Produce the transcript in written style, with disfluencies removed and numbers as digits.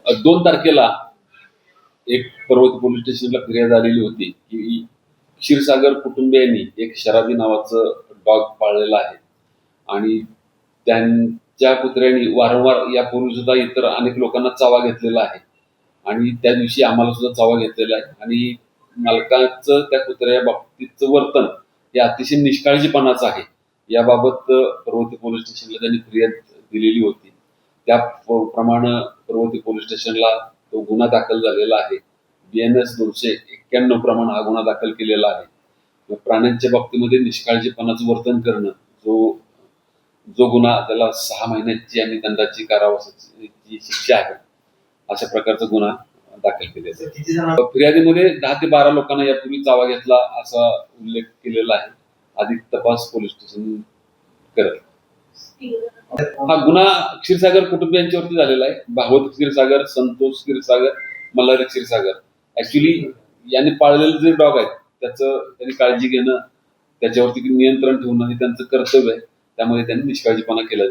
2 तारखेला एक पर्वती पोलीस स्टेशनला फिर्याद आलेली होती की क्षीरसागर कुटुंबियांनी एक शराबी नावाचं डॉग पाळलेलं आहे आणि त्यांच्या कुत्र्यांनी वारंवार यापूर्वी सुद्धा इतर अनेक लोकांना चावा घेतलेला आहे आणि त्या दिवशी आम्हाला सुद्धा चावा घेतलेला आहे आणि मालकाचं त्या कुत्र्या बाबतीतचं वर्तन हे अतिशय निष्काळजीपणाचं आहे. याबाबत पर्वती पोलीस स्टेशनला त्यांनी फिर्याद दिलेली होती. त्याप्रमाणे पर्वती पोलीस स्टेशनला तो गुन्हा दाखल झालेला आहे. BNS 291 प्रमाणे हा गुन्हा दाखल केलेला आहे. प्राण्यांच्या बाबतीमध्ये निष्काळजीपणाचं वर्तन करणं जो गुन्हा त्याला 6 महिन्याची आणि दंडाची कारावासाची शिक्षा आहे अशा प्रकारचा गुन्हा दाखल केलेला आहे. फिर्यादीमध्ये 10 ते 12 लोकांना यापूर्वी चावा घेतला असा उल्लेख केलेला आहे. अधिक तपास पोलीस स्टेशन करत. हा गुन्हा क्षीरसागर कुटुंबियांच्यावरती झालेला आहे. भागवत क्षीरसागर, संतोष क्षीरसागर, मल्हारी क्षीरसागर. ऍक्च्युली यांनी पाळलेले जे डॉग आहेत त्याचं त्यांनी काळजी घेणं, त्याच्यावरती नियंत्रण ठेवणं हे त्यांचं कर्तव्य आहे. त्यामुळे त्यांनी निष्काळजीपणा केला.